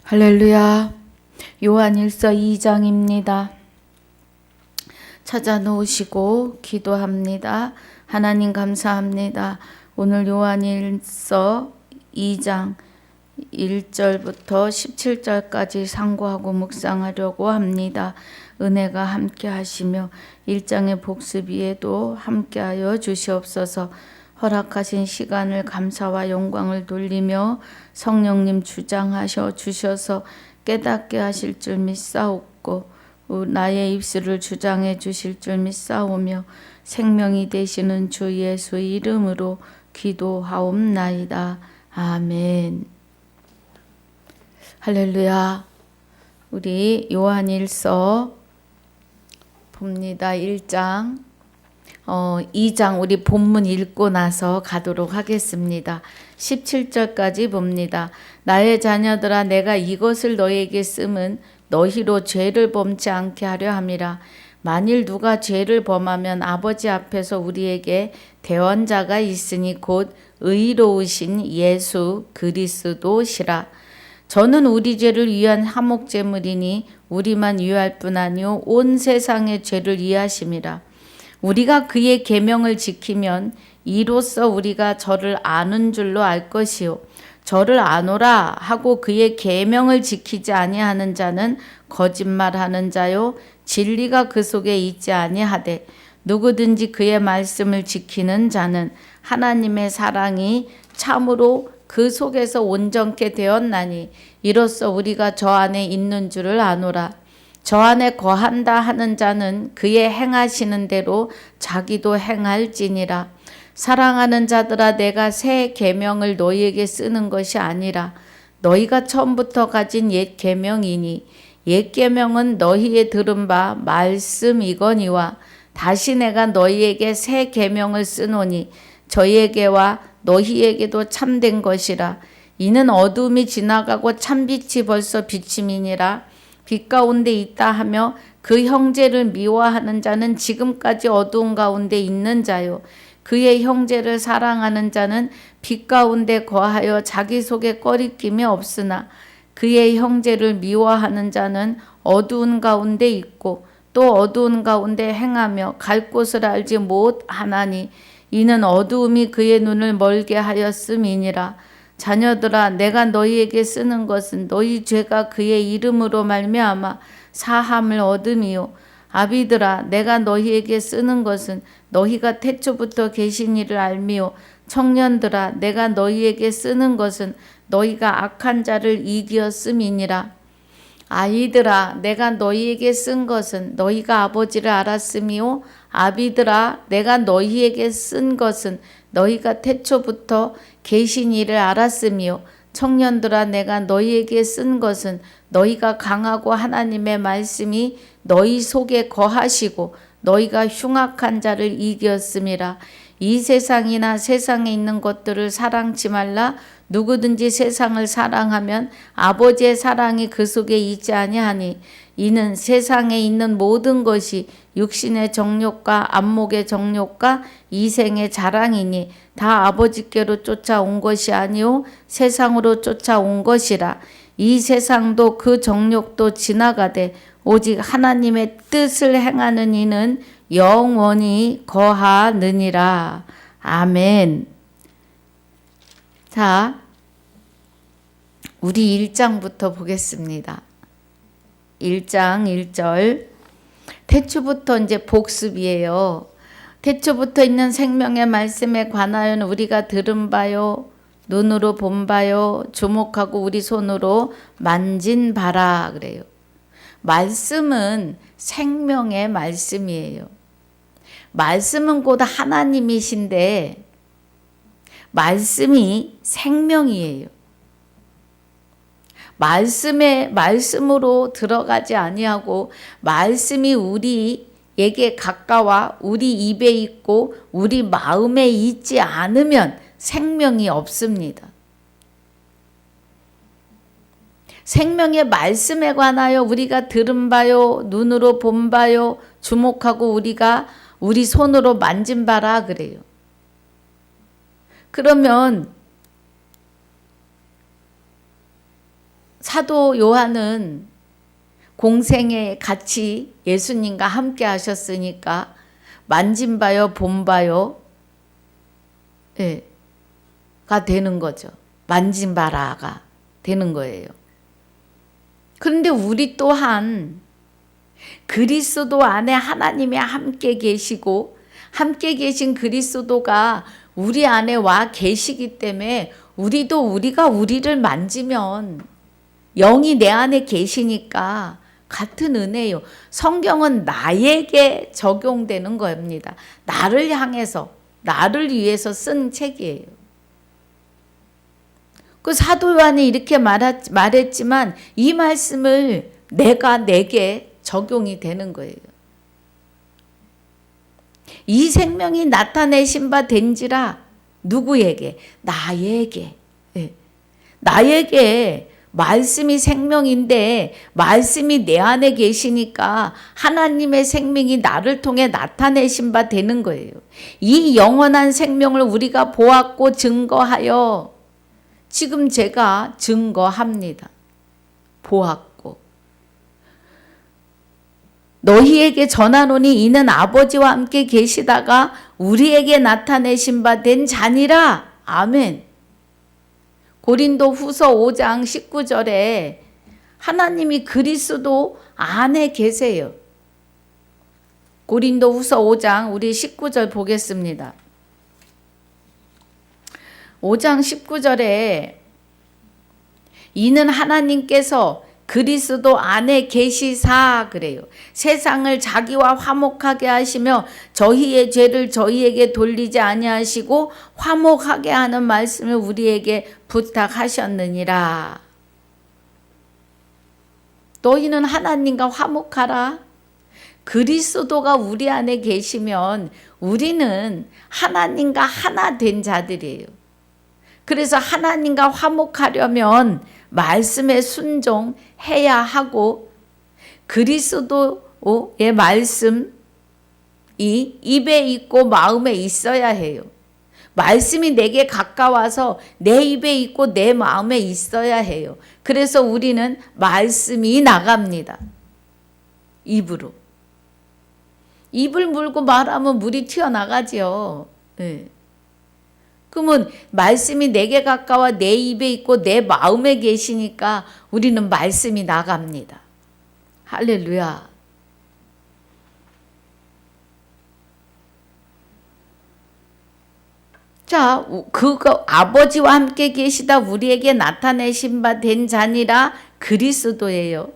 할렐루야. 요한일서 2장입니다. 찾아놓으시고 기도합니다. 하나님 감사합니다. 오늘 요한일서 2장 1절부터 17절까지 상고하고 묵상하려고 합니다. 은혜가 함께 하시며 1장의 복습 위에도 함께하여 주시옵소서. 허락하신 시간을 감사와 영광을 돌리며 성령님 주장하셔 주셔서 깨닫게 하실 줄 믿사옵고 나의 입술을 주장해 주실 줄 믿사오며 생명이 되시는 주 예수 이름으로 기도하옵나이다. 아멘. 할렐루야. 우리 요한일서 봅니다. 1장 2장 우리 본문 읽고 나서 가도록 하겠습니다. 17절까지 봅니다. 나의 자녀들아, 내가 이것을 너희에게 쓰면 너희로 죄를 범치 않게 하려 함이라. 만일 누가 죄를 범하면 아버지 앞에서 우리에게 대언자가 있으니 곧 의로우신 예수 그리스도시라. 저는 우리 죄를 위한 화목제물이니 우리만 위할 뿐 아니요 온 세상의 죄를 위하심이라. 우리가 그의 계명을 지키면 이로써 우리가 저를 아는 줄로 알 것이요 저를 아노라 하고 그의 계명을 지키지 아니하는 자는 거짓말하는 자요 진리가 그 속에 있지 아니하되 누구든지 그의 말씀을 지키는 자는 하나님의 사랑이 참으로 그 속에서 온전케 되었나니 이로써 우리가 저 안에 있는 줄을 아노라. 저 안에 거한다 하는 자는 그의 행하시는 대로 자기도 행할지니라. 사랑하는 자들아, 내가 새 계명을 너희에게 쓰는 것이 아니라 너희가 처음부터 가진 옛 계명이니 옛 계명은 너희의 들은 바 말씀이거니와 다시 내가 너희에게 새 계명을 쓰노니 저희에게와 너희에게도 참된 것이라. 이는 어둠이 지나가고 참빛이 벌써 비침이니라. 빛 가운데 있다 하며 그 형제를 미워하는 자는 지금까지 어두운 가운데 있는 자요 그의 형제를 사랑하는 자는 빛 가운데 거하여 자기 속에 꺼리낌이 없으나 그의 형제를 미워하는 자는 어두운 가운데 있고 또 어두운 가운데 행하며 갈 곳을 알지 못하나니 이는 어두움이 그의 눈을 멀게 하였음이니라. 자녀들아, 내가 너희에게 쓰는 것은 너희 죄가 그의 이름으로 말미암아 사함을 얻음이요 아비들아, 내가 너희에게 쓰는 것은 너희가 태초부터 계신 이를 알미요 청년들아, 내가 너희에게 쓰는 것은 너희가 악한 자를 이기었음이니라. 아이들아, 내가 너희에게 쓴 것은 너희가 아버지를 알았음이요 아비들아, 내가 너희에게 쓴 것은 너희가 태초부터 계신 이를 알았으며 청년들아, 내가 너희에게 쓴 것은 너희가 강하고 하나님의 말씀이 너희 속에 거하시고 너희가 흉악한 자를 이겼음이라. 이 세상이나 세상에 있는 것들을 사랑치 말라. 누구든지 세상을 사랑하면 아버지의 사랑이 그 속에 있지 아니하니 이는 세상에 있는 모든 것이 육신의 정욕과 안목의 정욕과 이생의 자랑이니 다 아버지께로 쫓아온 것이 아니요 세상으로 쫓아온 것이라. 이 세상도 그 정욕도 지나가되 오직 하나님의 뜻을 행하는 이는 영원히 거하느니라. 아멘. 자, 우리 1장부터 보겠습니다. 1장 1절. 태초부터 이제 복습이에요. 태초부터 있는 생명의 말씀에 관하여는 우리가 들은 바요, 눈으로 본 바요, 주목하고 우리 손으로 만진 바라 그래요. 말씀은 생명의 말씀이에요. 말씀은 곧 하나님이신데 말씀이 생명이에요. 말씀으로 들어가지 아니하고 말씀이 우리에게 가까워 우리 입에 있고 우리 마음에 있지 않으면 생명이 없습니다. 생명의 말씀에 관하여 우리가 들은 바요, 눈으로 본 바요, 주목하고 우리가 우리 손으로 만진 바라 그래요. 그러면 사도 요한은 공생에 같이 예수님과 함께 하셨으니까 만진 바요 본 바요 가 되는 거죠. 만진 바라가 되는 거예요. 그런데 우리 또한 그리스도 안에 하나님이 함께 계시고 함께 계신 그리스도가 우리 안에 와 계시기 때문에 우리가 우리를 만지면 영이 내 안에 계시니까 같은 은혜요. 성경은 나에게 적용되는 겁니다. 나를 향해서, 나를 위해서 쓴 책이에요. 그 사도 요한이 이렇게 말했지만 이 말씀을 내게 적용이 되는 거예요. 이 생명이 나타내신 바 된지라 누구에게? 나에게. 나에게 말씀이 생명인데 말씀이 내 안에 계시니까 하나님의 생명이 나를 통해 나타내신 바 되는 거예요. 이 영원한 생명을 우리가 보았고 증거하여 지금 제가 증거합니다. 보았고 너희에게 전하노니 이는 아버지와 함께 계시다가 우리에게 나타내신 바 된 자니라. 아멘. 고린도 후서 5장 19절에 하나님이 그리스도 안에 계세요. 고린도 후서 5장 우리 19절 보겠습니다. 5장 19절에 이는 하나님께서 그리스도 안에 계시사 그래요. 세상을 자기와 화목하게 하시며 저희의 죄를 저희에게 돌리지 아니하시고 화목하게 하는 말씀을 우리에게 부탁하셨느니라. 너희는 하나님과 화목하라. 그리스도가 우리 안에 계시면 우리는 하나님과 하나 된 자들이에요. 그래서 하나님과 화목하려면 말씀에 순종해야 하고 그리스도의 말씀이 입에 있고 마음에 있어야 해요. 말씀이 내게 가까워서 내 입에 있고 내 마음에 있어야 해요. 그래서 우리는 말씀이 나갑니다. 입으로. 입을 물고 말하면 물이 튀어나가지요. 네. 그러면 말씀이 내게 가까워 내 입에 있고 내 마음에 계시니까 우리는 말씀이 나갑니다. 할렐루야. 자, 그거 아버지와 함께 계시다 우리에게 나타내신 바 된 자니라 그리스도예요.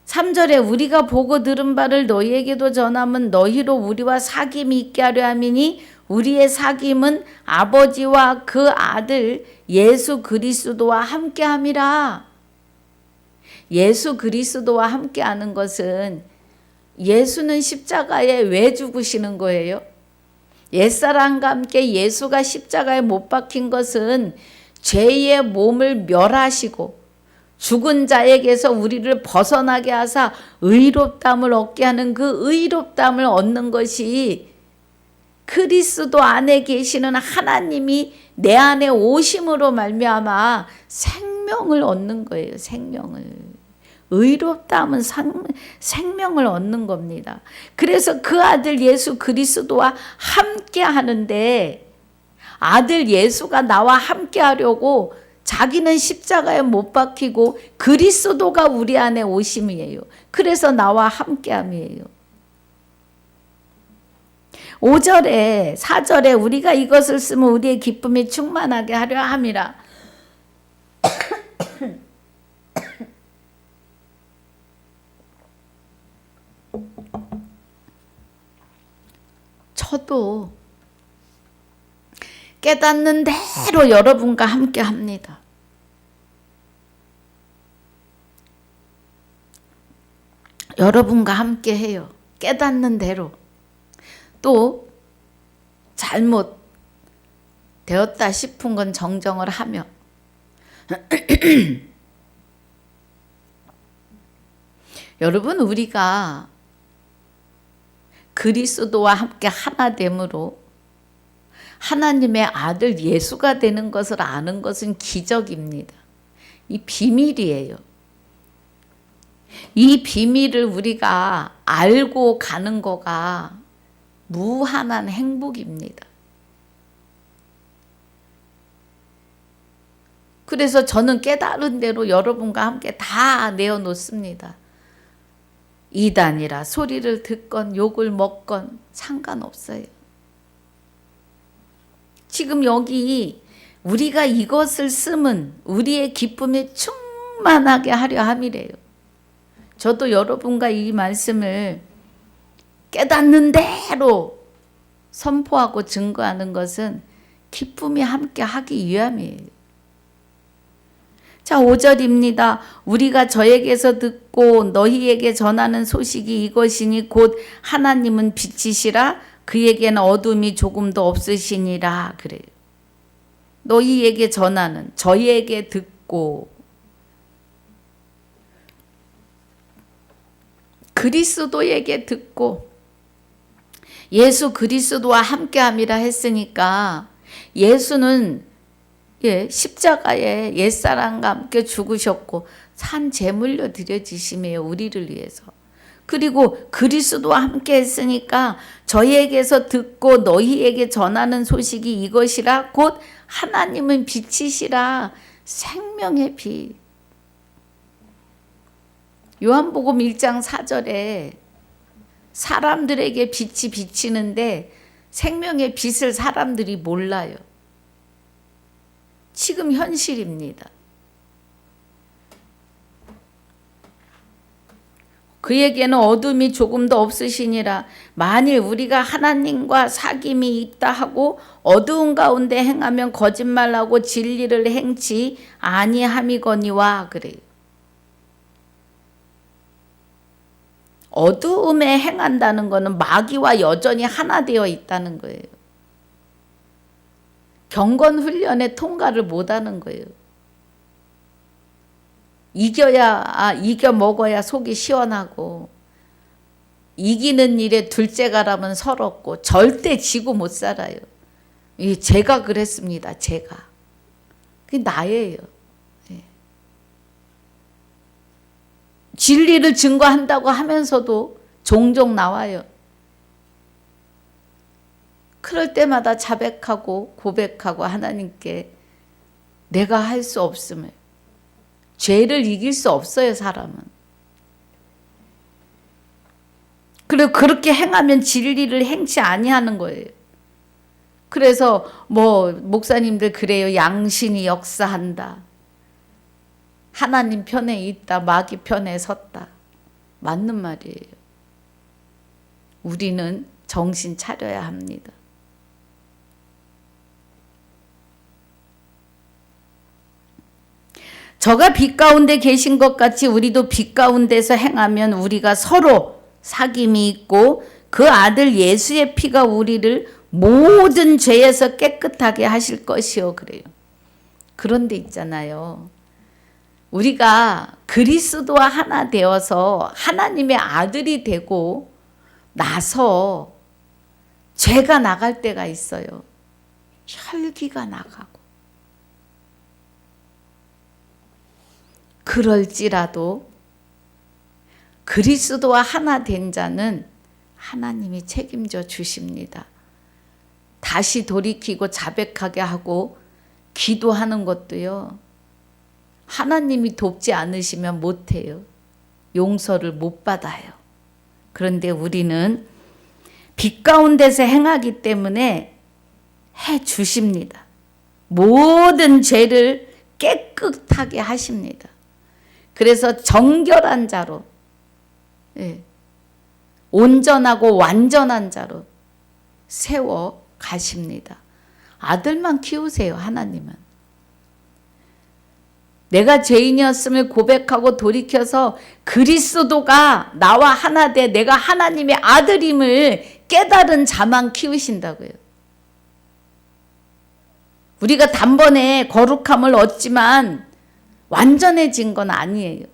3절에 우리가 보고 들은 바를 너희에게도 전하면 너희로 우리와 사귐이 있게 하려 함이니 우리의 사귐은 아버지와 그 아들 예수 그리스도와 함께함이라. 예수 그리스도와 함께하는 것은 예수는 십자가에 왜 죽으시는 거예요? 옛사람과 함께 예수가 십자가에 못 박힌 것은 죄의 몸을 멸하시고 죽은 자에게서 우리를 벗어나게 하사 의롭다함을 얻게 하는 그 의롭다함을 얻는 것이 그리스도 안에 계시는 하나님이 내 안에 오심으로 말미암아 생명을 얻는 거예요. 생명을. 의롭다함은 생명을 얻는 겁니다. 그래서 그 아들 예수 그리스도와 함께 하는데 아들 예수가 나와 함께 하려고 자기는 십자가에 못 박히고 그리스도가 우리 안에 오심이에요. 그래서 나와 함께함이에요. 5절에 4절에 우리가 이것을 쓰면 우리의 기쁨이 충만하게 하려 함이라. 저도 깨닫는 대로 여러분과 함께 합니다. 여러분과 함께 해요. 깨닫는 대로. 또 잘못 되었다 싶은 건 정정을 하며 여러분 우리가 그리스도와 함께 하나됨으로 하나님의 아들 예수가 되는 것을 아는 것은 기적입니다. 이 비밀이에요. 이 비밀을 우리가 알고 가는 거가 무한한 행복입니다. 그래서 저는 깨달은 대로 여러분과 함께 다 내어놓습니다. 이단이라 소리를 듣건 욕을 먹건 상관없어요. 지금 여기 우리가 이것을 쓰면 우리의 기쁨이 충만하게 하려 함이래요. 저도 여러분과 이 말씀을 깨닫는 대로 선포하고 증거하는 것은 기쁨이 함께 하기 위함이에요. 자, 5절입니다. 우리가 저에게서 듣고 너희에게 전하는 소식이 이것이니 곧 하나님은 빛이시라 그에게는 어둠이 조금도 없으시니라 그래요. 너희에게 전하는, 저희에게 듣고 그리스도에게 듣고 예수 그리스도와 함께함이라 했으니까 예수는 십자가에 옛사람과 함께 죽으셨고 산 제물로 드려지심이에요. 우리를 위해서. 그리고 그리스도와 함께 했으니까 저희에게서 듣고 너희에게 전하는 소식이 이것이라 곧 하나님은 빛이시라 생명의 빛. 요한복음 1장 4절에 사람들에게 빛이 비치는데 생명의 빛을 사람들이 몰라요. 지금 현실입니다. 그에게는 어둠이 조금도 없으시니라. 만일 우리가 하나님과 사귐이 있다 하고 어두운 가운데 행하면 거짓말하고 진리를 행치 아니함이거니와 그래요. 어두움에 행한다는 것은 마귀와 여전히 하나 되어 있다는 거예요. 경건 훈련에 통과를 못하는 거예요. 이겨 먹어야 속이 시원하고 이기는 일에 둘째가라면 서럽고 절대 지고 못 살아요. 제가 그랬습니다. 제가. 그게 나예요. 진리를 증거한다고 하면서도 종종 나와요. 그럴 때마다 자백하고 고백하고 하나님께 내가 할 수 없음을, 죄를 이길 수 없어요, 사람은. 그리고 그렇게 행하면 진리를 행치 아니하는 거예요. 그래서 목사님들 그래요. 양신이 역사한다. 하나님 편에 있다. 마귀 편에 섰다. 맞는 말이에요. 우리는 정신 차려야 합니다. 저가 빛 가운데 계신 것 같이 우리도 빛 가운데서 행하면 우리가 서로 사귐이 있고 그 아들 예수의 피가 우리를 모든 죄에서 깨끗하게 하실 것이요 그래요. 그런데 있잖아요. 우리가 그리스도와 하나 되어서 하나님의 아들이 되고 나서 죄가 나갈 때가 있어요. 혈기가 나가고. 그럴지라도 그리스도와 하나 된 자는 하나님이 책임져 주십니다. 다시 돌이키고 자백하게 하고 기도하는 것도요. 하나님이 돕지 않으시면 못해요. 용서를 못 받아요. 그런데 우리는 빛 가운데서 행하기 때문에 해 주십니다. 모든 죄를 깨끗하게 하십니다. 그래서 정결한 자로, 온전하고 완전한 자로 세워 가십니다. 아들만 키우세요, 하나님은. 내가 죄인이었음을 고백하고 돌이켜서 그리스도가 나와 하나 돼 내가 하나님의 아들임을 깨달은 자만 키우신다고요. 우리가 단번에 거룩함을 얻지만 완전해진 건 아니에요.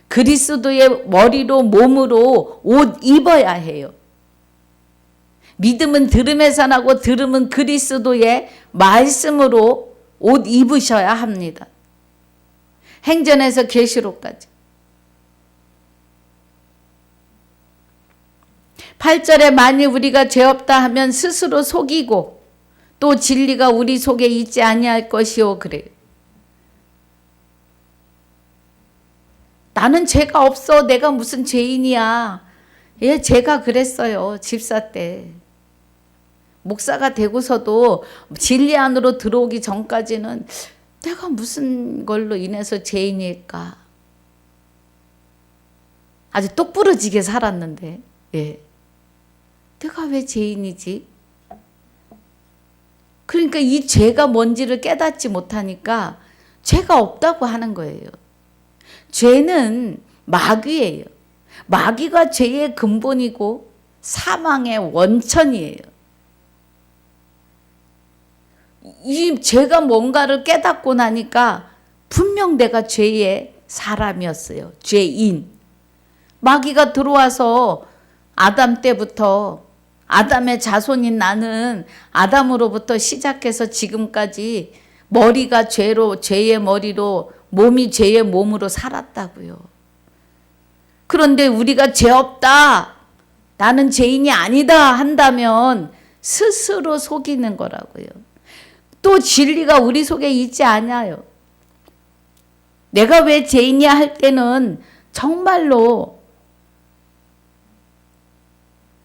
그리스도의 머리로 몸으로 옷 입어야 해요. 믿음은 들음에서 나고 들음은 그리스도의 말씀으로 옷 입으셔야 합니다. 행전에서 계시록까지. 8절에 만일 우리가 죄 없다 하면 스스로 속이고 또 진리가 우리 속에 있지 아니할 것이요 그래요. 나는 죄가 없어. 내가 무슨 죄인이야. 예, 제가 그랬어요. 집사 때. 목사가 되고서도 진리 안으로 들어오기 전까지는 내가 무슨 걸로 인해서 죄인일까. 아주 똑부러지게 살았는데, 예. 내가 왜 죄인이지? 그러니까 이 죄가 뭔지를 깨닫지 못하니까 죄가 없다고 하는 거예요. 죄는 마귀예요. 마귀가 죄의 근본이고 사망의 원천이에요. 이 죄가 뭔가를 깨닫고 나니까 분명 내가 죄의 사람이었어요. 죄인. 마귀가 들어와서 아담 때부터 아담의 자손인 나는 아담으로부터 시작해서 지금까지 머리가 죄의 머리로 몸이 죄의 몸으로 살았다고요. 그런데 우리가 죄 없다, 나는 죄인이 아니다 한다면 스스로 속이는 거라고요. 또 진리가 우리 속에 있지 않아요. 내가 왜 죄인이야 할 때는 정말로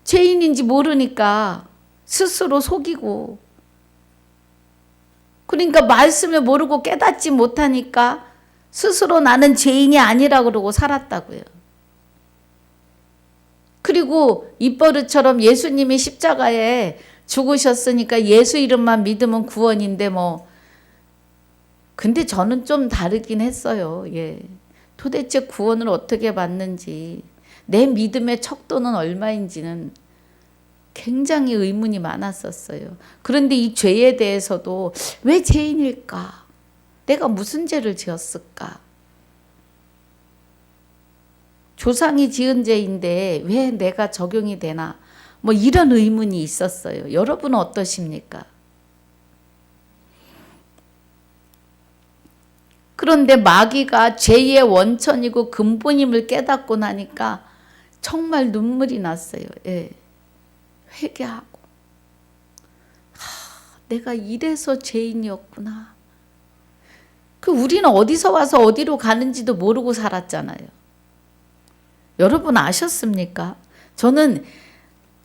죄인인지 모르니까 스스로 속이고, 그러니까 말씀을 모르고 깨닫지 못하니까 스스로 나는 죄인이 아니라고 그러고 살았다고요. 그리고 입버릇처럼 예수님이 십자가에 죽으셨으니까 예수 이름만 믿으면 구원인데 뭐. 근데 저는 좀 다르긴 했어요. 예. 도대체 구원을 어떻게 받는지, 내 믿음의 척도는 얼마인지는 굉장히 의문이 많았었어요. 그런데 이 죄에 대해서도 왜 죄인일까? 내가 무슨 죄를 지었을까? 조상이 지은 죄인데 왜 내가 적용이 되나? 뭐 이런 의문이 있었어요. 여러분은 어떠십니까? 그런데 마귀가 죄의 원천이고 근본임을 깨닫고 나니까 정말 눈물이 났어요. 예. 회개하고, 내가 이래서 죄인이었구나. 우리는 어디서 와서 어디로 가는지도 모르고 살았잖아요. 여러분 아셨습니까? 저는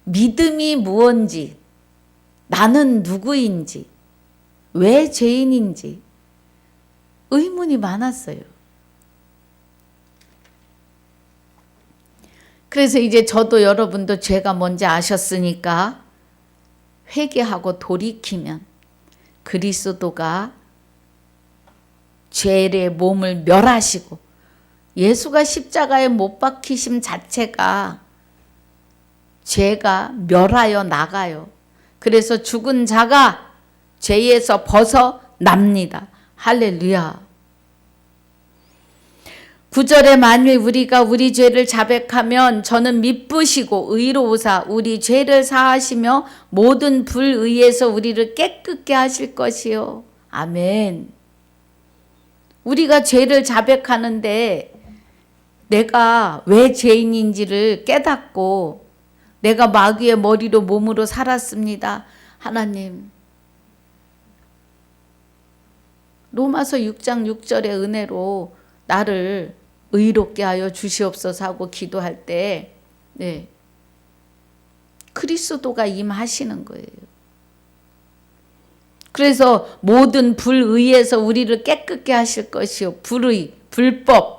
믿음이 무언지, 나는 누구인지, 왜 죄인인지 의문이 많았어요. 그래서 이제 저도 여러분도 죄가 뭔지 아셨으니까 회개하고 돌이키면 그리스도가 죄의 몸을 멸하시고, 예수가 십자가에 못 박히심 자체가 죄가 멸하여 나가요. 그래서 죽은 자가 죄에서 벗어납니다. 할렐루야. 9절에 만일 우리가 우리 죄를 자백하면 저는 미쁘시고 의로우사 우리 죄를 사하시며 모든 불의에서 우리를 깨끗게 하실 것이요. 아멘. 우리가 죄를 자백하는데 내가 왜 죄인인지를 깨닫고 내가 마귀의 머리로 몸으로 살았습니다. 하나님, 로마서 6장 6절의 은혜로 나를 의롭게 하여 주시옵소서 하고 기도할 때, 네, 그리스도가 임하시는 거예요. 그래서 모든 불의에서 우리를 깨끗게 하실 것이요. 불의, 불법.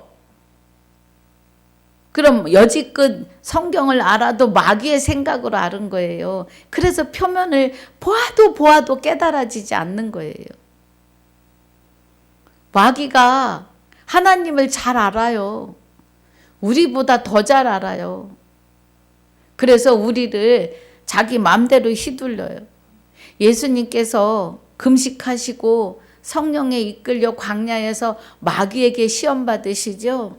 그럼 여지껏 성경을 알아도 마귀의 생각으로 아는 거예요. 그래서 표면을 보아도 깨달아지지 않는 거예요. 마귀가 하나님을 잘 알아요. 우리보다 더 잘 알아요. 그래서 우리를 자기 마음대로 휘둘러요. 예수님께서 금식하시고 성령에 이끌려 광야에서 마귀에게 시험 받으시죠.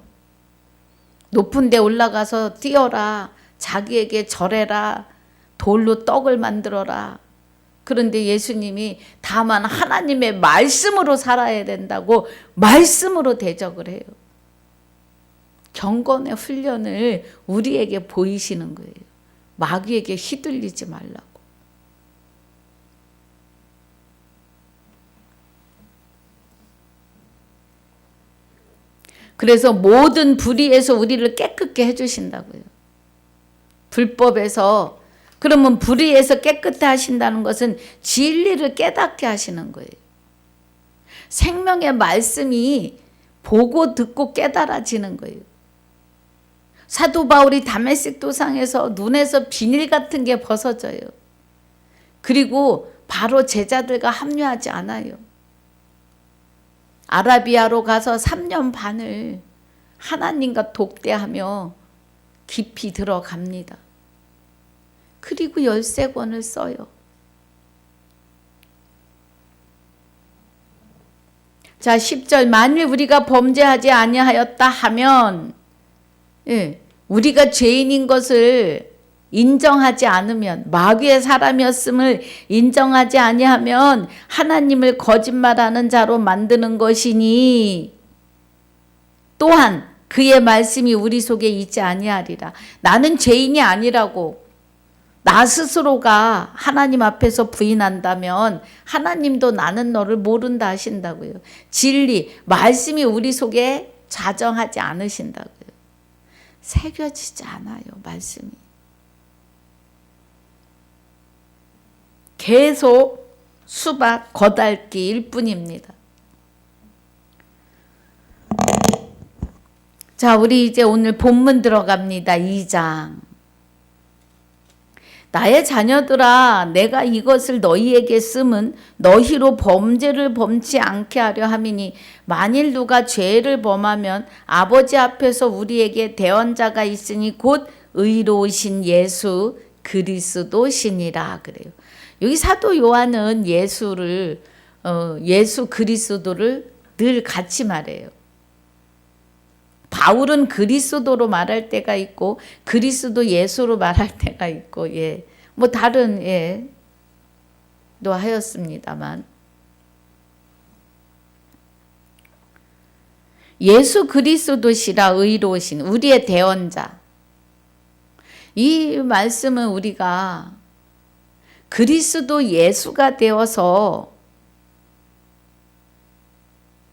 높은 데 올라가서 뛰어라, 자기에게 절해라, 돌로 떡을 만들어라. 그런데 예수님이 다만 하나님의 말씀으로 살아야 된다고 말씀으로 대적을 해요. 경건의 훈련을 우리에게 보이시는 거예요. 마귀에게 휘둘리지 말라고. 그래서 모든 불의에서 우리를 깨끗게 해주신다고요. 불법에서, 그러면 불의에서 깨끗해 하신다는 것은 진리를 깨닫게 하시는 거예요. 생명의 말씀이 보고 듣고 깨달아지는 거예요. 사도 바울이 다메섹 도상에서 눈에서 비닐 같은 게 벗어져요. 그리고 바로 제자들과 합류하지 않아요. 아라비아로 가서 3년 반을 하나님과 독대하며 깊이 들어갑니다. 그리고 13권을 써요. 자, 10절, 만일 우리가 범죄하지 아니하였다 하면, 우리가 죄인인 것을 인정하지 않으면, 마귀의 사람이었음을 인정하지 아니하면 하나님을 거짓말하는 자로 만드는 것이니, 또한 그의 말씀이 우리 속에 있지 아니하리라. 나는 죄인이 아니라고 나 스스로가 하나님 앞에서 부인한다면 하나님도 나는 너를 모른다 하신다고요. 진리, 말씀이 우리 속에 자정하지 않으신다고요. 새겨지지 않아요, 말씀이. 계속 수박 겉핥기일 뿐입니다. 자, 우리 이제 오늘 본문 들어갑니다. 2장. 나의 자녀들아, 내가 이것을 너희에게 쓰면 너희로 범죄를 범치 않게 하려 함이니, 만일 누가 죄를 범하면 아버지 앞에서 우리에게 대언자가 있으니 곧 의로우신 예수 그리스도시니라 그래요. 여기 사도 요한은 예수 그리스도를 늘 같이 말해요. 바울은 그리스도로 말할 때가 있고 그리스도 예수로 말할 때가 있고, 뭐 다른 도 하였습니다만, 예수 그리스도시라 의로우신 우리의 대언자. 이 말씀은 우리가 그리스도 예수가 되어서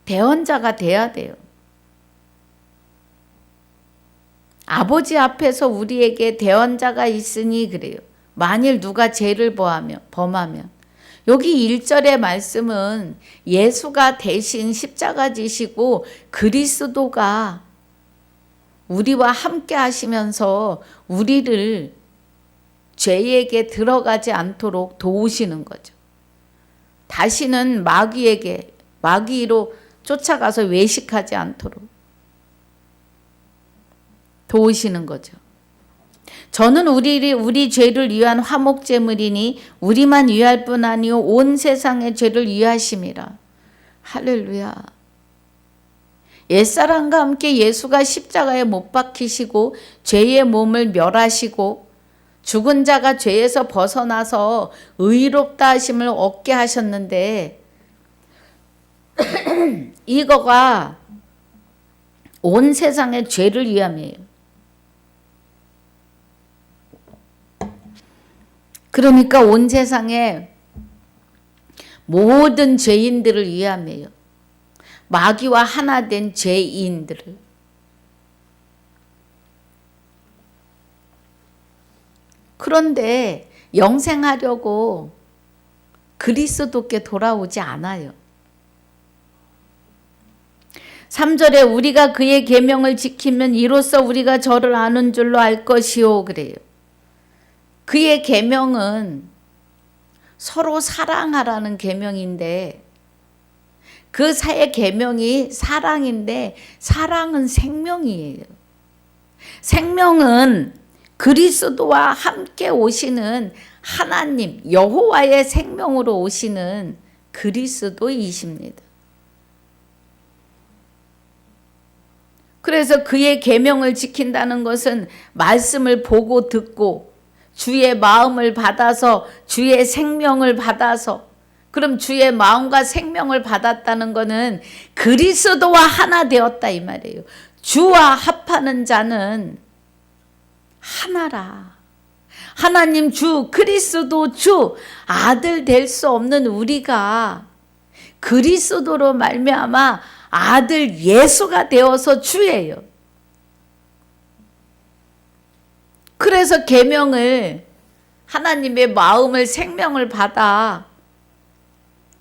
대언자가 돼야 돼요. 아버지 앞에서 우리에게 대언자가 있으니 그래요. 만일 누가 죄를 범하면. 여기 1절의 말씀은 예수가 대신 십자가 지시고 그리스도가 우리와 함께 하시면서 우리를 죄에게 들어가지 않도록 도우시는 거죠. 다시는 마귀로 쫓아가서 외식하지 않도록 도우시는 거죠. 저는 우리 죄를 위한 화목제물이니 우리만 위할 뿐 아니요 온 세상의 죄를 위하심이라. 할렐루야. 옛사람과 함께 예수가 십자가에 못 박히시고 죄의 몸을 멸하시고 죽은 자가 죄에서 벗어나서 의롭다 하심을 얻게 하셨는데, 이거가 온 세상의 죄를 위함이에요. 그러니까 온 세상의 모든 죄인들을 위함이에요. 마귀와 하나 된 죄인들을. 그런데 영생하려고 그리스도께 돌아오지 않아요. 3절에 우리가 그의 계명을 지키면 이로써 우리가 저를 아는 줄로 알 것이요 그래요. 그의 계명은 서로 사랑하라는 계명인데, 그 사의 계명이 사랑인데 사랑은 생명이에요. 생명은 그리스도와 함께 오시는 하나님 여호와의 생명으로 오시는 그리스도이십니다. 그래서 그의 계명을 지킨다는 것은 말씀을 보고 듣고 주의 마음을 받아서 주의 생명을 받아서, 그럼 주의 마음과 생명을 받았다는 것은 그리스도와 하나 되었다 이 말이에요. 주와 합하는 자는 하나라. 하나님 주, 그리스도 주, 아들 될 수 없는 우리가 그리스도로 말미암아 아들 예수가 되어서 주예요. 그래서 계명을, 하나님의 마음을, 생명을 받아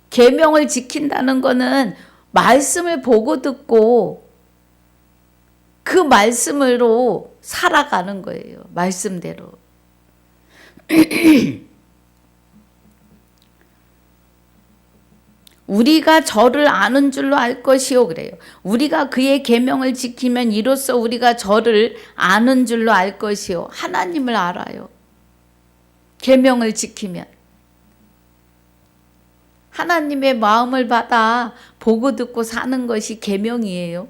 계명을 지킨다는 것은 말씀을 보고 듣고 그 말씀으로 살아가는 거예요. 말씀대로. 우리가 저를 아는 줄로 알 것이요 그래요. 우리가 그의 계명을 지키면 이로써 우리가 저를 아는 줄로 알 것이요. 하나님을 알아요. 계명을 지키면. 하나님의 마음을 받아 보고 듣고 사는 것이 계명이에요.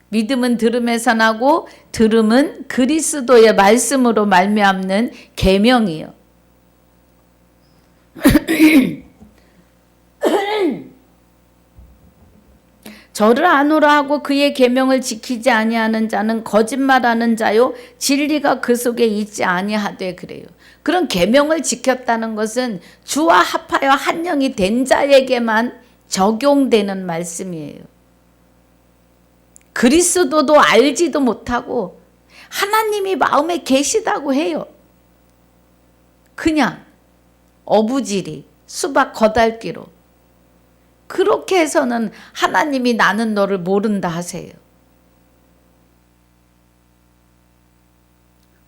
믿음은 들음에서 나고 들음은 그리스도의 말씀으로 말미암는 계명이요. 저를 아노라 하고 그의 계명을 지키지 아니하는 자는 거짓말하는 자요 진리가 그 속에 있지 아니하되 그래요. 그런 계명을 지켰다는 것은 주와 합하여 한 영이 된 자에게만 적용되는 말씀이에요. 그리스도도 알지도 못하고 하나님이 마음에 계시다고 해요. 그냥 어부지리 수박 거달기로 그렇게 해서는 하나님이 나는 너를 모른다 하세요.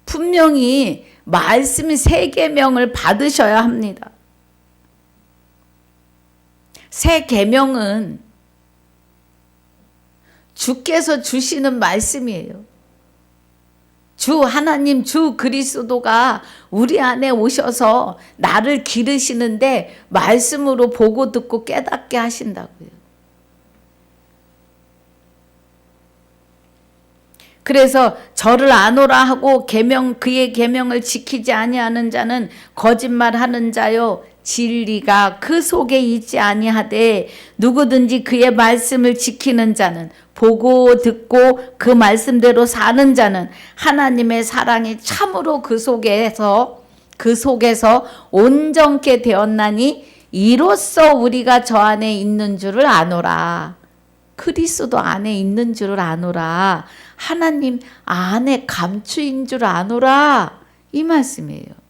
분명히 말씀 새 계명을 받으셔야 합니다. 새 계명은 주께서 주시는 말씀이에요. 주 하나님 주 그리스도가 우리 안에 오셔서 나를 기르시는데 말씀으로 보고 듣고 깨닫게 하신다고요. 그래서 저를 아노라 하고 그의 계명을 지키지 아니하는 자는 거짓말하는 자요 진리가 그 속에 있지 아니하되 누구든지 그의 말씀을 지키는 자는 보고 듣고 그 말씀대로 사는 자는 하나님의 사랑이 참으로 그 속에서 온전케 되었나니 이로써 우리가 저 안에 있는 줄을 아노라. 그리스도 안에 있는 줄을 아노라. 하나님 안에 감추인 줄 아노라. 이 말씀이에요.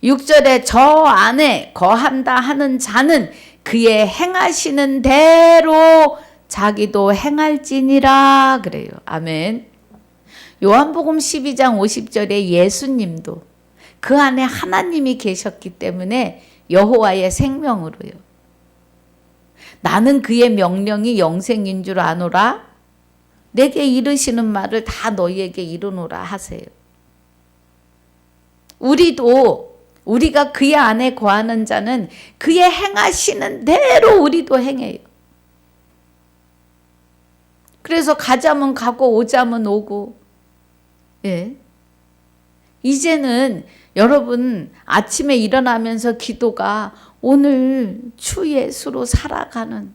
6절에 저 안에 거한다 하는 자는 그의 행하시는 대로 자기도 행할지니라 그래요. 아멘. 요한복음 12장 50절에 예수님도 그 안에 하나님이 계셨기 때문에 여호와의 생명으로요. 나는 그의 명령이 영생인 줄 아노라. 내게 이르시는 말을 다 너희에게 이르노라 하세요. 우리가 그의 안에 거하는 자는 그의 행하시는 대로 우리도 행해요. 그래서 가자면 가고 오자면 오고. 예. 이제는 여러분 아침에 일어나면서 기도가 오늘 주 예수로 살아가는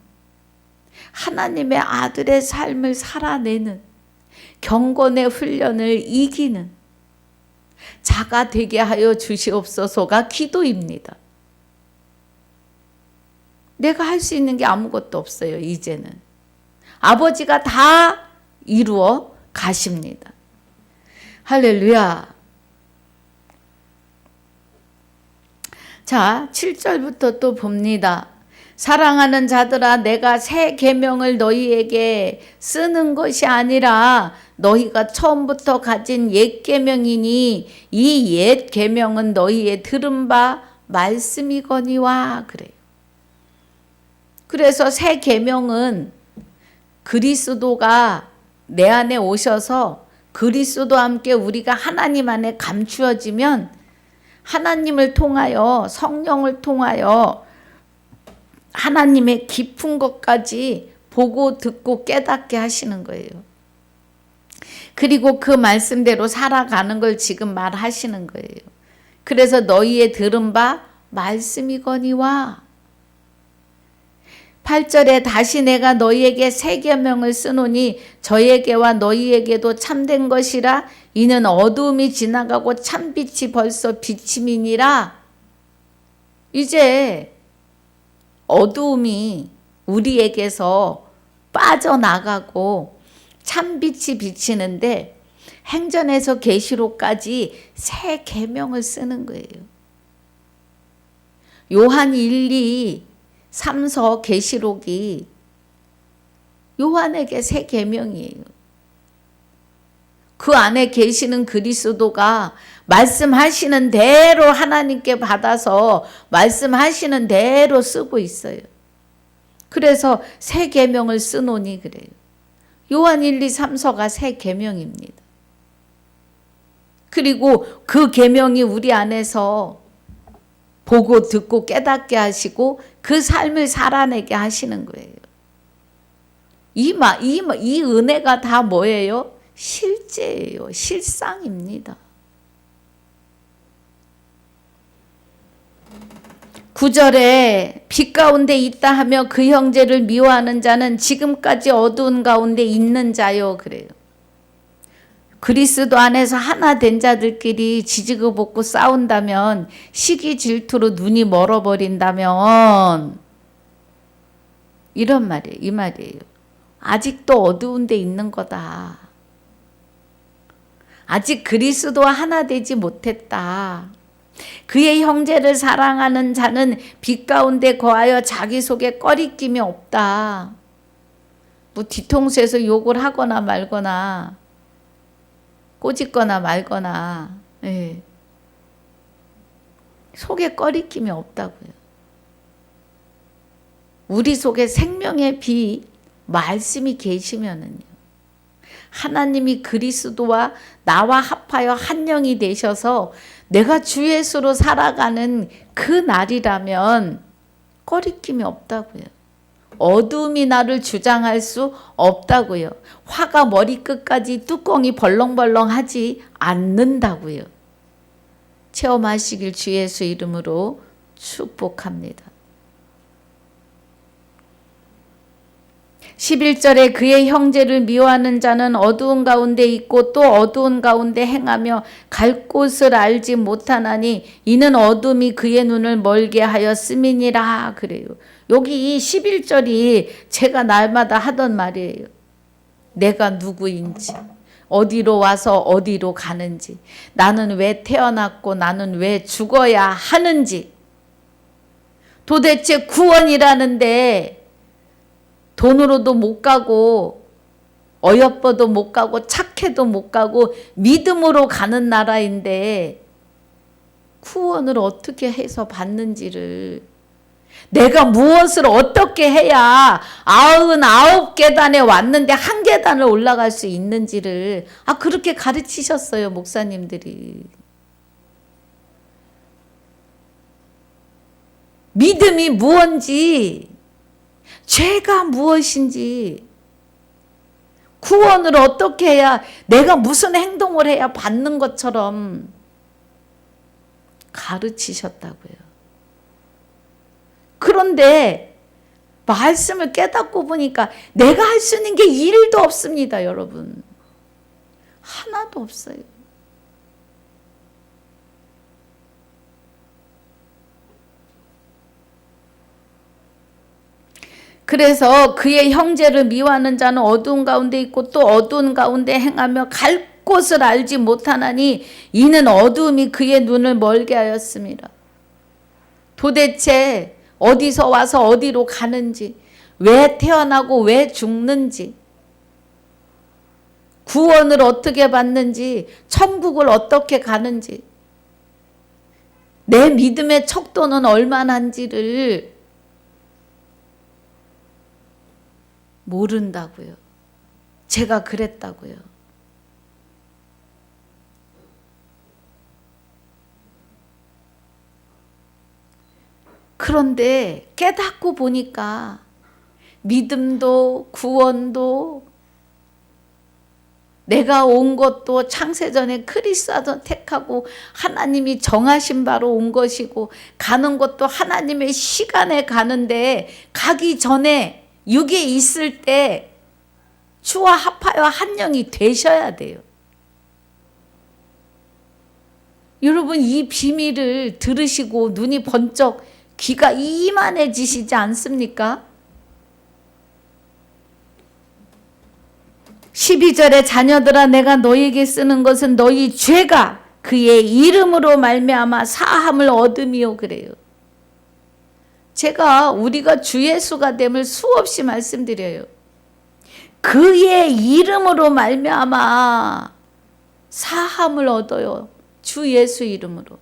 하나님의 아들의 삶을 살아내는 경건의 훈련을 이기는 자가 되게 하여 주시옵소서가 기도입니다. 내가 할 수 있는 게 아무것도 없어요. 이제는 아버지가 다 이루어 가십니다. 할렐루야. 자, 7절부터 또 봅니다. 사랑하는 자들아 내가 새 계명을 너희에게 쓰는 것이 아니라 너희가 처음부터 가진 옛 계명이니 이 옛 계명은 너희의 들은 바 말씀이거니와 그래요. 그래서 새 계명은 그리스도가 내 안에 오셔서 그리스도와 함께 우리가 하나님 안에 감추어지면 하나님을 통하여 성령을 통하여 하나님의 깊은 것까지 보고 듣고 깨닫게 하시는 거예요. 그리고 그 말씀대로 살아가는 걸 지금 말하시는 거예요. 그래서 너희의 들은 바 말씀이거니와 8절에 다시 내가 너희에게 새 계명을 쓰노니 저에게와 너희에게도 참된 것이라 이는 어두움이 지나가고 참빛이 벌써 비침이니라. 이제 어두움이 우리에게서 빠져나가고 참빛이 비치는데 행전에서 계시록까지 새 계명을 쓰는 거예요. 요한 1, 2, 3서 계시록이 요한에게 새 계명이에요. 그 안에 계시는 그리스도가 말씀하시는 대로 하나님께 받아서 말씀하시는 대로 쓰고 있어요. 그래서 새 계명을 쓰노니 그래요. 요한 1, 2, 3서가 새 계명입니다. 그리고 그 계명이 우리 안에서 보고 듣고 깨닫게 하시고 그 삶을 살아내게 하시는 거예요. 이 은혜가 다 뭐예요? 실제예요. 실상입니다. 9절에 빛 가운데 있다 하며 그 형제를 미워하는 자는 지금까지 어두운 가운데 있는 자요 그래요. 그리스도 안에서 하나 된 자들끼리 지지고 볶고 싸운다면 시기 질투로 눈이 멀어버린다면 이런 말이에요. 이 말이에요. 아직도 어두운 데 있는 거다. 아직 그리스도와 하나 되지 못했다. 그의 형제를 사랑하는 자는 빛 가운데 거하여 자기 속에 꺼리낌이 없다. 뭐 뒤통수에서 욕을 하거나 말거나 꼬집거나 말거나 속에 꺼리낌이 없다고요. 우리 속에 생명의 빛 말씀이 계시면은요. 하나님이 그리스도와 나와 합하여 한 영이 되셔서 내가 주 예수로 살아가는 그 날이라면 꺼리낌이 없다고요. 어둠이 나를 주장할 수 없다고요. 화가 머리끝까지 뚜껑이 벌렁벌렁하지 않는다고요. 체험하시길 주 예수 이름으로 축복합니다. 11절에 그의 형제를 미워하는 자는 어두운 가운데 있고 또 어두운 가운데 행하며 갈 곳을 알지 못하나니 이는 어둠이 그의 눈을 멀게 하였음이니라 그래요. 여기 이 11절이 제가 날마다 하던 말이에요. 내가 누구인지, 어디로 와서 어디로 가는지, 나는 왜 태어났고 나는 왜 죽어야 하는지, 도대체 구원이라는데 돈으로도 못 가고 어여뻐도 못 가고 착해도 못 가고 믿음으로 가는 나라인데 구원을 어떻게 해서 받는지를, 내가 무엇을 어떻게 해야 99계단에 왔는데 한 계단을 올라갈 수 있는지를 그렇게 가르치셨어요, 목사님들이. 믿음이 무엇인지, 죄가 무엇인지, 구원을 어떻게 해야, 내가 무슨 행동을 해야 받는 것처럼 가르치셨다고요. 그런데 말씀을 깨닫고 보니까 내가 할 수 있는 게 1도 없습니다, 여러분. 하나도 없어요. 그래서 그의 형제를 미워하는 자는 어두운 가운데 있고 또 어두운 가운데 행하며 갈 곳을 알지 못하나니 이는 어두움이 그의 눈을 멀게 하였습니다. 도대체 어디서 와서 어디로 가는지, 왜 태어나고 왜 죽는지, 구원을 어떻게 받는지, 천국을 어떻게 가는지, 내 믿음의 척도는 얼마나인지를 모른다고요. 제가 그랬다고요. 그런데 깨닫고 보니까 믿음도 구원도 내가 온 것도 창세전에 그리스도 택하고 하나님이 정하신 바로 온 것이고 가는 것도 하나님의 시간에 가는데 가기 전에 육에 있을 때 주와 합하여 한 영이 되셔야 돼요. 여러분 이 비밀을 들으시고 눈이 번쩍 귀가 이만해지시지 않습니까? 12절에 자녀들아 내가 너희에게 쓰는 것은 너희 죄가 그의 이름으로 말미암아 사함을 얻음이요 그래요. 제가 우리가 주 예수가 됨을 수없이 말씀드려요. 그의 이름으로 말미암아 사함을 얻어요. 주 예수 이름으로.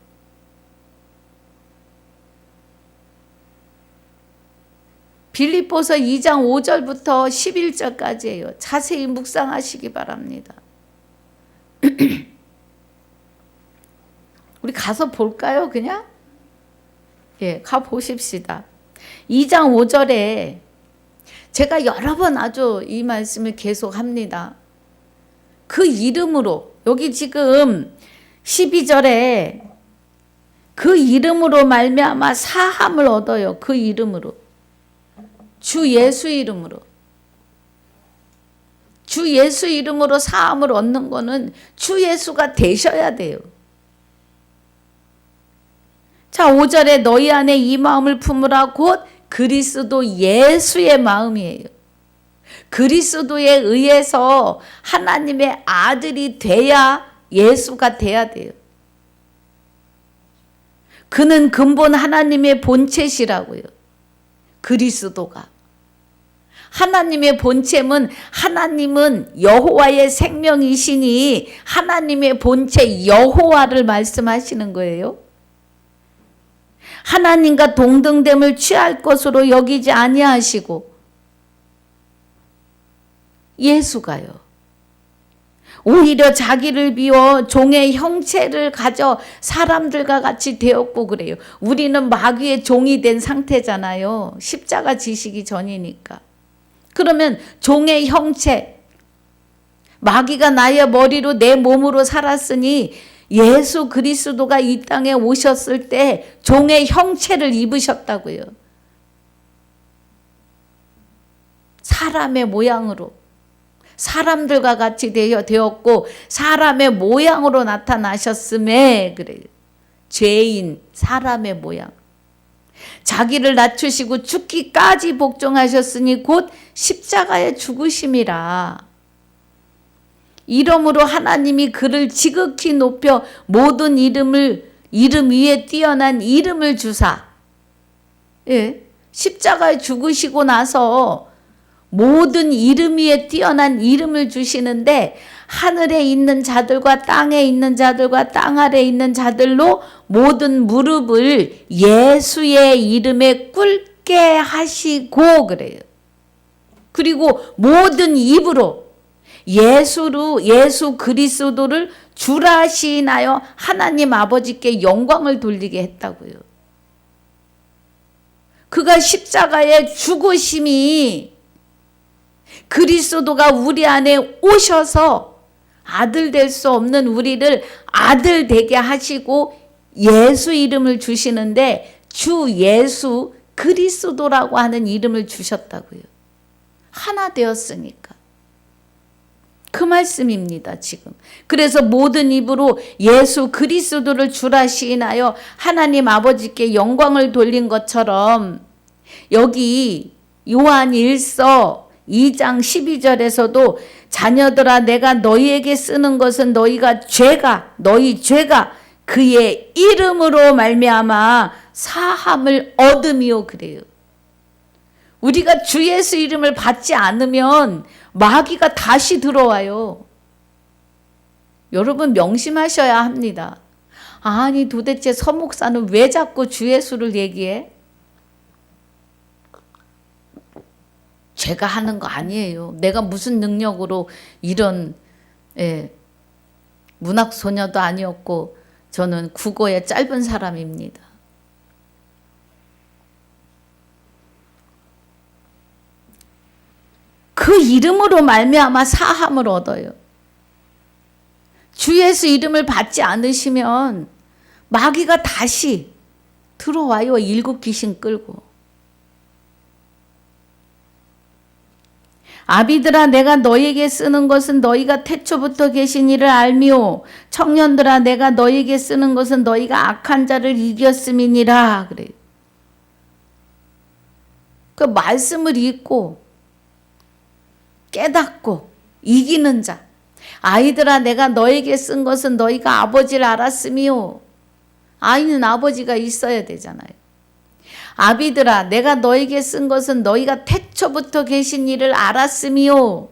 빌립보서 2장 5절부터 11절까지예요. 자세히 묵상하시기 바랍니다. 우리 가서 볼까요, 그냥? 예, 가 보십시다. 2장 5절에 제가 여러 번 아주 이 말씀을 계속 합니다. 그 이름으로, 여기 지금 12절에 그 이름으로 말미암아 사함을 얻어요. 그 이름으로. 주 예수 이름으로. 주 예수 이름으로 사함을 얻는 거는 주 예수가 되셔야 돼요. 자, 5절에 너희 안에 이 마음을 품으라 곧 그리스도 예수의 마음이에요. 그리스도에 의해서 하나님의 아들이 돼야 예수가 돼야 돼요. 그는 근본 하나님의 본체시라고요. 그리스도가. 하나님의 본체는 하나님은 여호와의 생명이시니 하나님의 본체 여호와를 말씀하시는 거예요. 하나님과 동등됨을 취할 것으로 여기지 아니하시고 예수가요. 오히려 자기를 비워 종의 형체를 가져 사람들과 같이 되었고 그래요. 우리는 마귀의 종이 된 상태잖아요. 십자가 지시기 전이니까. 그러면 종의 형체, 마귀가 나의 머리로 내 몸으로 살았으니 예수 그리스도가 이 땅에 오셨을 때 종의 형체를 입으셨다고요. 사람의 모양으로. 사람들과 같이 되었고 사람의 모양으로 나타나셨음에 그래요. 죄인 사람의 모양. 자기를 낮추시고 죽기까지 복종하셨으니 곧 십자가에 죽으심이라. 이러므로 하나님이 그를 지극히 높여 모든 이름 위에 뛰어난 이름을 주사. 예, 십자가에 죽으시고 나서 모든 이름 위에 뛰어난 이름을 주시는데 하늘에 있는 자들과 땅에 있는 자들과 땅 아래에 있는 자들로 모든 무릎을 예수의 이름에 꿇게 하시고 그래요. 그리고 모든 입으로 예수 그리스도를 주라 시인하여 하나님 아버지께 영광을 돌리게 했다고요. 그가 십자가의 죽으심이 그리스도가 우리 안에 오셔서 아들 될 수 없는 우리를 아들 되게 하시고 예수 이름을 주시는데 주 예수 그리스도라고 하는 이름을 주셨다고요. 하나 되었으니까. 그 말씀입니다, 지금. 그래서 모든 입으로 예수 그리스도를 주라 시인하여 하나님 아버지께 영광을 돌린 것처럼 여기 요한 1서 2장 12절에서도 자녀들아 내가 너희에게 쓰는 것은 너희 죄가 그의 이름으로 말미암아 사함을 얻음이요 그래요. 우리가 주 예수 이름을 받지 않으면 마귀가 다시 들어와요. 여러분 명심하셔야 합니다. 아니 도대체 서 목사는 왜 자꾸 주 예수를 얘기해? 제가 하는 거 아니에요. 내가 무슨 능력으로 이런 문학소녀도 아니었고 저는 국어에 짧은 사람입니다. 그 이름으로 말미암아 사함을 얻어요. 주 예수 이름을 받지 않으시면 마귀가 다시 들어와요. 일곱 귀신 끌고. 아비들아 내가 너에게 쓰는 것은 너희가 태초부터 계신 이를 알미오 청년들아 내가 너에게 쓰는 것은 너희가 악한 자를 이겼음이니라. 그래요. 그 말씀을 읽고 깨닫고 이기는 자. 아이들아 내가 너에게 쓴 것은 너희가 아버지를 알았음이요. 아이는 아버지가 있어야 되잖아요. 아비들아 내가 너에게 쓴 것은 너희가 태초부터 계신 이를 알았음이요.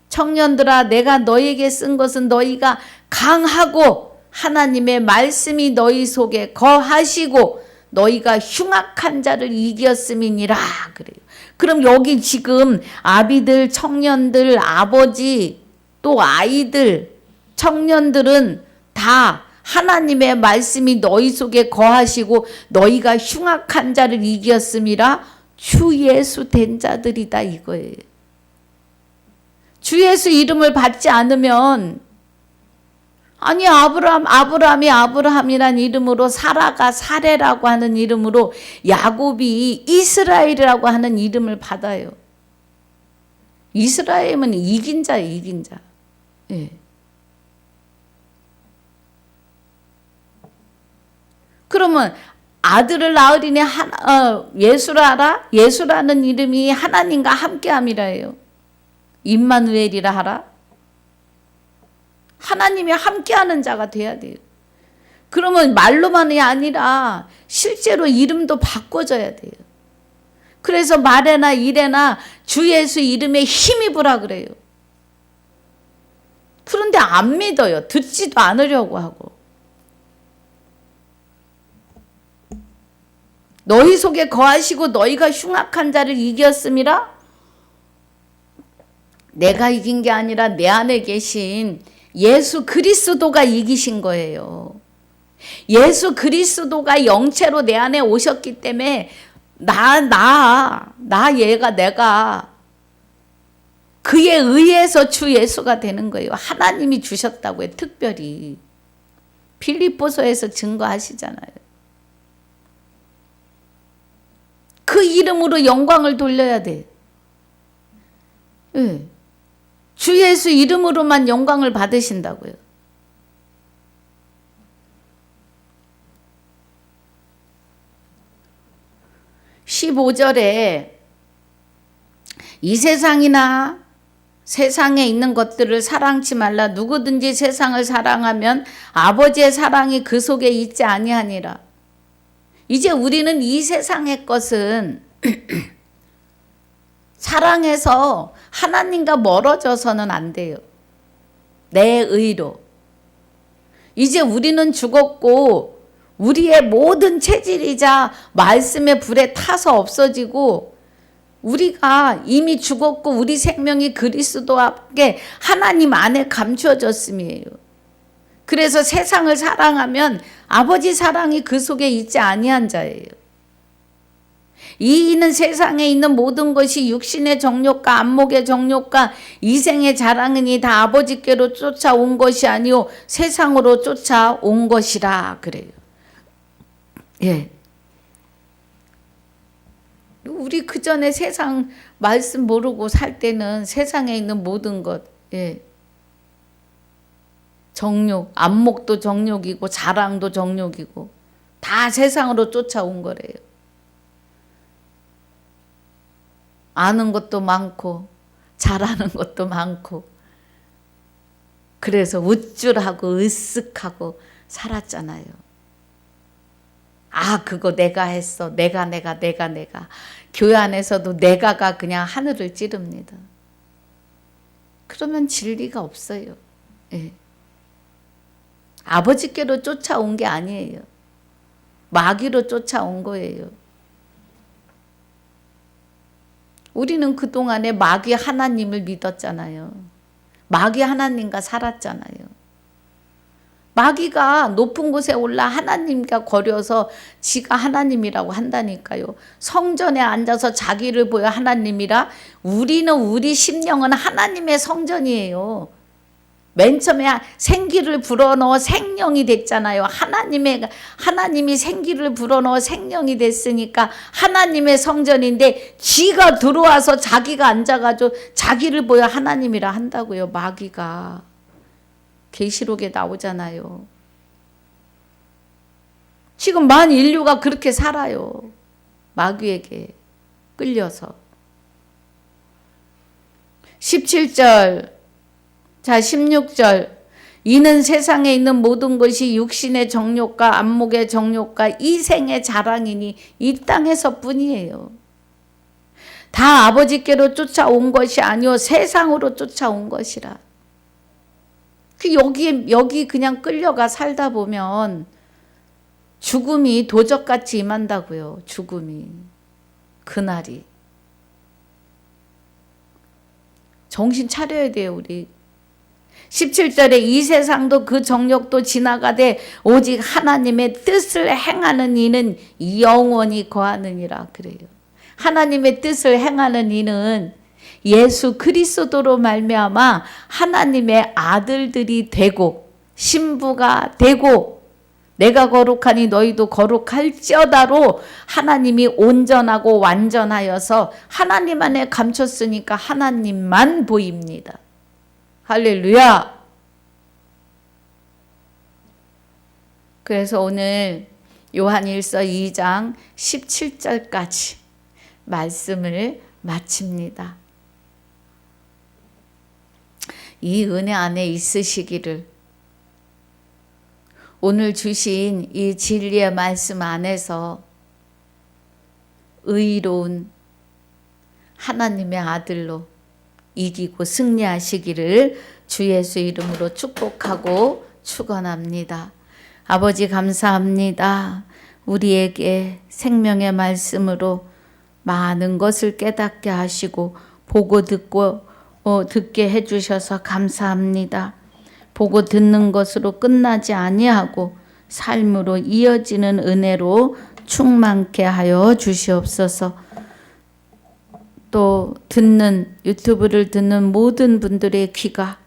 청년들아 내가 너에게 쓴 것은 너희가 강하고 하나님의 말씀이 너희 속에 거하시고 너희가 흉악한 자를 이겼음이니라. 그래요. 그럼 여기 지금 아비들, 청년들, 아버지, 또 아이들, 청년들은 다 하나님의 말씀이 너희 속에 거하시고 너희가 흉악한 자를 이겼음이라 주 예수 된 자들이다 이거예요. 주 예수 이름을 받지 않으면 아니 아브라함이 아브라함이란 이름으로 사라가 사레라고 하는 이름으로 야곱이 이스라엘이라고 하는 이름을 받아요. 이스라엘은 이긴 자예요. 이긴 자. 예. 그러면 아들을 낳으리니 예수라 하라? 예수라는 이름이 하나님과 함께함이라예요. 임마누엘이라 하라? 하나님이 함께하는 자가 돼야 돼요. 그러면 말로만이 아니라 실제로 이름도 바꿔줘야 돼요. 그래서 말에나 일에나 주 예수 이름에 힘입으라 그래요. 그런데 안 믿어요. 듣지도 않으려고 하고. 너희 속에 거하시고 너희가 흉악한 자를 이겼음이라? 내가 이긴 게 아니라 내 안에 계신 예수 그리스도가 이기신 거예요. 예수 그리스도가 영체로 내 안에 오셨기 때문에 내가 그에 의해서 주 예수가 되는 거예요. 하나님이 주셨다고요. 특별히. 빌립보서에서 증거하시잖아요. 그 이름으로 영광을 돌려야 돼. 네. 주 예수 이름으로만 영광을 받으신다고요. (15절에) 이 세상이나 세상에 있는 것들을 사랑치 말라. 누구든지 세상을 사랑하면 아버지의 사랑이 그 속에 있지 아니하니라. 이제 우리는 이 세상의 것은 사랑해서 하나님과 멀어져서는 안 돼요. 내 의로. 이제 우리는 죽었고 우리의 모든 체질이자 말씀의 불에 타서 없어지고 우리가 이미 죽었고 우리 생명이 그리스도와 함께 하나님 안에 감추어졌음이에요. 그래서 세상을 사랑하면 아버지 사랑이 그 속에 있지 아니한 자예요. 이는 세상에 있는 모든 것이 육신의 정욕과 안목의 정욕과 이생의 자랑이니 다 아버지께로 쫓아온 것이 아니요 세상으로 쫓아온 것이라 그래요. 예. 우리 그 전에 세상 말씀 모르고 살 때는 세상에 있는 모든 것, 예. 정욕, 안목도 정욕이고 자랑도 정욕이고 다 세상으로 쫓아온 거래요. 아는 것도 많고 잘하는 것도 많고 그래서 우쭐하고 으쓱하고 살았잖아요. 아 그거 내가 했어. 내가 교회 안에서도 내가가 그냥 하늘을 찌릅니다. 그러면 진리가 없어요. 예. 아버지께로 쫓아온 게 아니에요. 마귀로 쫓아온 거예요. 우리는 그동안에 마귀 하나님을 믿었잖아요. 마귀 하나님과 살았잖아요. 마귀가 높은 곳에 올라 하나님과 거려서 지가 하나님이라고 한다니까요. 성전에 앉아서 자기를 보여 하나님이라. 우리 심령은 하나님의 성전이에요. 맨 처음에 생기를 불어넣어 생명이 됐잖아요. 하나님이 생기를 불어넣어 생명이 됐으니까 하나님의 성전인데 쥐가 들어와서 자기가 앉아가지고 자기를 보여 하나님이라 한다고요. 마귀가. 계시록에 나오잖아요. 지금 만 인류가 그렇게 살아요. 마귀에게 끌려서. 17절, 자 16절. 이는 세상에 있는 모든 것이 육신의 정욕과 안목의 정욕과 이생의 자랑이니 이 땅에서 뿐이에요. 다 아버지께로 쫓아온 것이 아니요 세상으로 쫓아온 것이라. 여기 그냥 끌려가 살다 보면 죽음이 도적같이 임한다고요. 죽음이. 그날이. 정신 차려야 돼요, 우리. 17절에 이 세상도 그 정욕도 지나가되 오직 하나님의 뜻을 행하는 이는 영원히 거하느니라 그래요. 하나님의 뜻을 행하는 이는 예수 그리스도로 말미암아 하나님의 아들들이 되고 신부가 되고 내가 거룩하니 너희도 거룩할지어다로 하나님이 온전하고 완전하여서 하나님 안에 감췄으니까 하나님만 보입니다. 할렐루야. 그래서 오늘 요한일서 2장 17절까지 말씀을 마칩니다. 이 은혜 안에 있으시기를 오늘 주신 이 진리의 말씀 안에서 의로운 하나님의 아들로 이기고 승리하시기를 주 예수 이름으로 축복하고 축원합니다. 아버지 감사합니다. 우리에게 생명의 말씀으로 많은 것을 깨닫게 하시고 보고 듣게 해주셔서 감사합니다. 보고 듣는 것으로 끝나지 아니하고 삶으로 이어지는 은혜로 충만케 하여 주시옵소서. 또 유튜브를 듣는 모든 분들의 귀가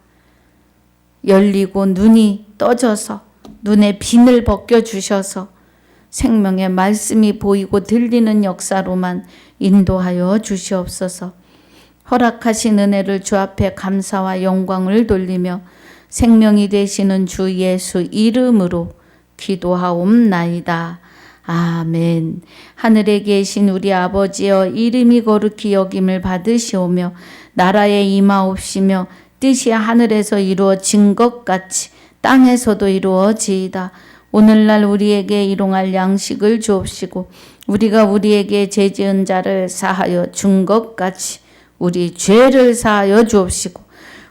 열리고 눈이 떠져서 눈에 비늘 벗겨주셔서 생명의 말씀이 보이고 들리는 역사로만 인도하여 주시옵소서. 허락하신 은혜를 주 앞에 감사와 영광을 돌리며 생명이 되시는 주 예수 이름으로 기도하옵나이다. 아멘. 하늘에 계신 우리 아버지여 이름이 거룩히 여김을 받으시오며 나라에 임하옵시며 뜻이 하늘에서 이루어진 것 같이 땅에서도 이루어지이다. 오늘날 우리에게 일용할 양식을 주옵시고 우리가 우리에게 죄 지은 자를 사하여 준 것 같이 우리 죄를 사하여 주옵시고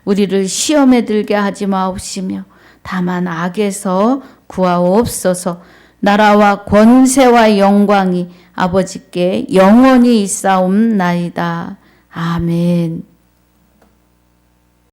우리를 시험에 들게 하지 마옵시며 다만 악에서 구하옵소서. 나라와 권세와 영광이 아버지께 영원히 있사옵나이다. 아멘.